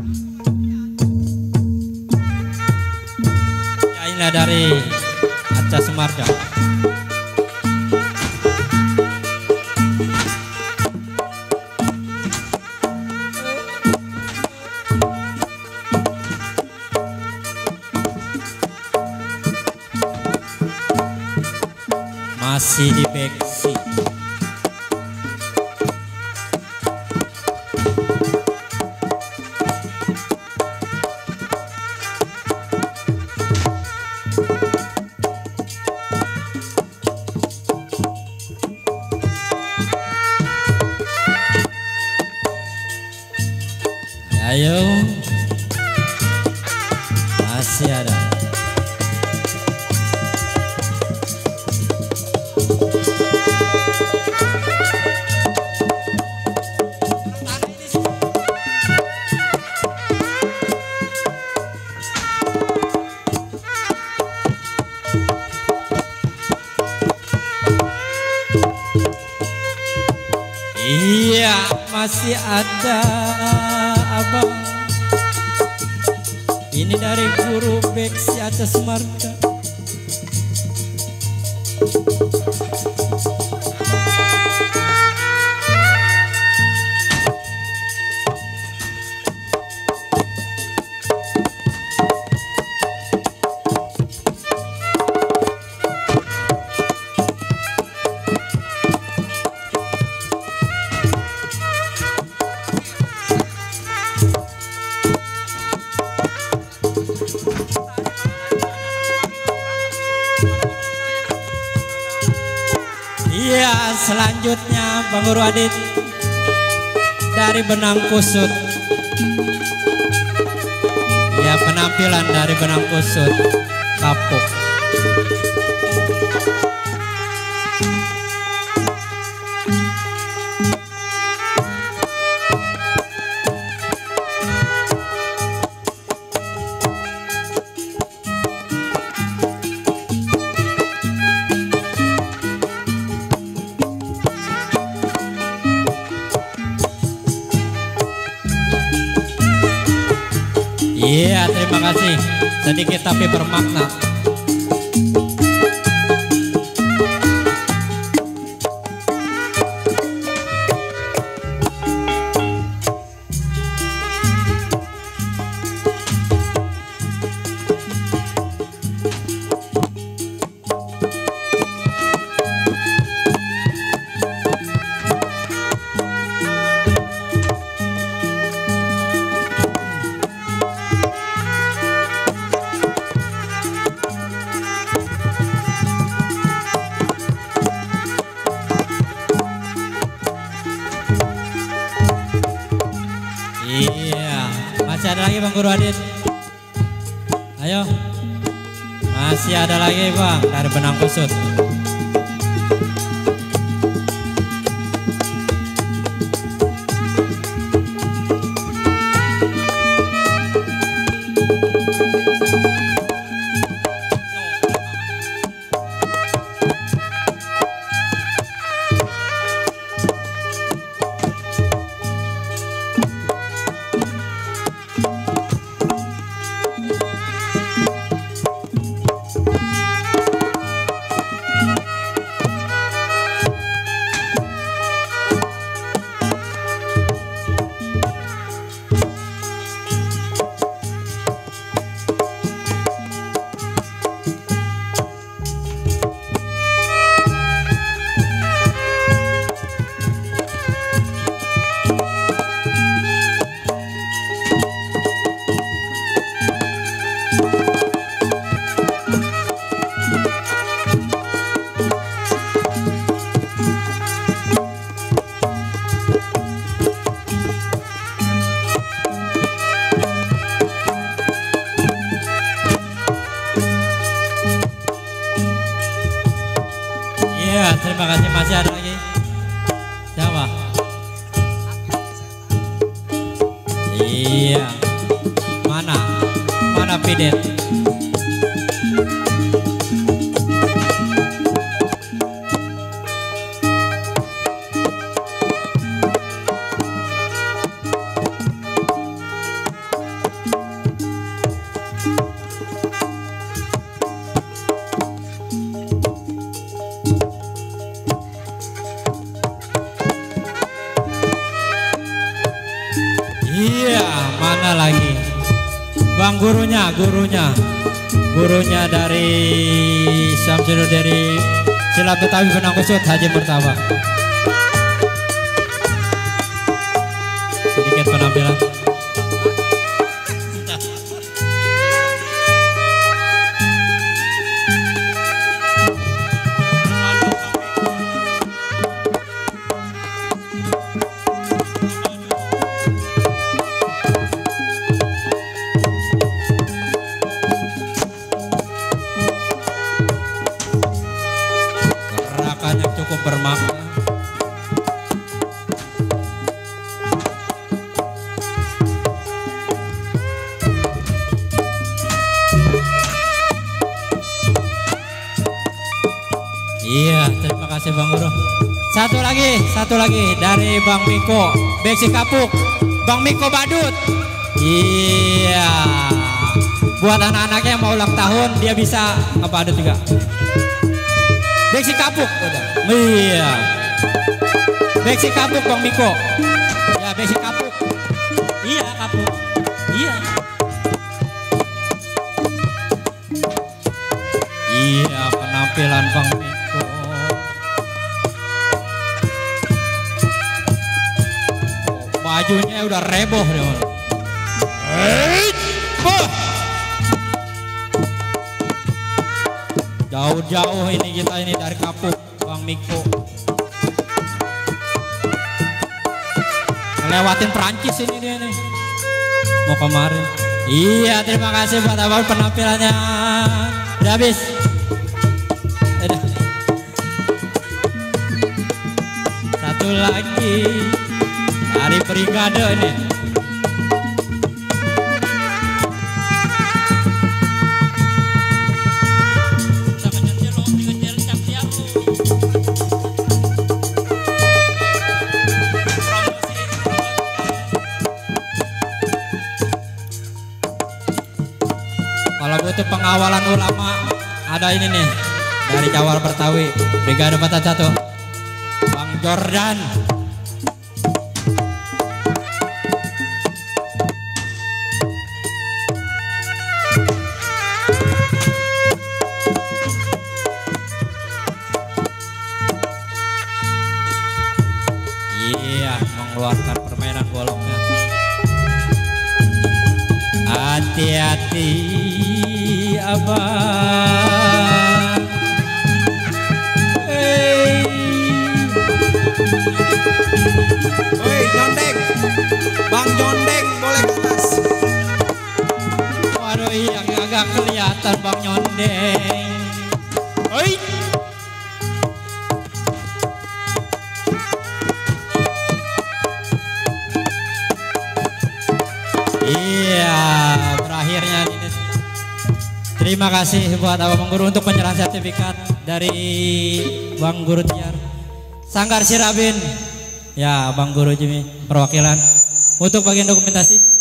Ya, inilah dari Aca Semarga. Masih di Beksi. Ayo, masih ada. Iya, masih ada abang. Ini dari Guru Beksi Aca Semarga. Iya, selanjutnya Bang Guru Adit dari Benang Kusut. Ya, penampilan dari Benang Kusut Kapuk. Iya, terima kasih. Sedikit tapi bermakna. Iya, masih ada lagi Bang Guru Adit. Ayo, masih ada lagi Bang dari Benang Kusut. Iya, terima kasih. Masih ada lagi. Siapa? Iya. Mana Pidet? mana lagi? Bang gurunya dari Syamsuddin dari Silat Betawi Benang Kusut Haji Pertama. Sedikit penampilan. Gerakannya cukup bermakna. Iya, terima kasih Bang Guru. Satu lagi dari Bang Miko, Beksi Kapuk, Bang Miko Badut. Iya, buat anak-anaknya yang mau ulang tahun dia bisa ngebadut juga. Beksi Kapuk, udah. Iya, Beksi Kapuk Bang Miko. Ya, Beksi Kapuk. Iya, Kapuk. Iya. Iya, penampilan Bang Miko. Bajunya udah reboh deh. Jauh-jauh ini kita ini dari Kapuk Bang Miko. Ngelewatin Perancis ini dia nih. Mau kemarin. Iya, terima kasih buat abang penampilannya. Udah habis. Udah. Satu lagi dari Brigade ini. Kalau butuh pengawalan ulama, ada ini nih dari Jawal Pertawi, Brigade 41, Bang Jordan. Iya, mengeluarkan permainan goloknya. Hati-hati abang. Woi, Jondeng, Bang Jondeng boleh ke atas. Waduh, iya agak kelihatan Bang Nyondeng. Hei. Iya, berakhirnya ini. Terima kasih buat Abang Guru untuk penyerahan sertifikat dari Bang Guru Tiar Sanggar Sirabin. Ya, Bang Guru Jimmy perwakilan untuk bagian dokumentasi.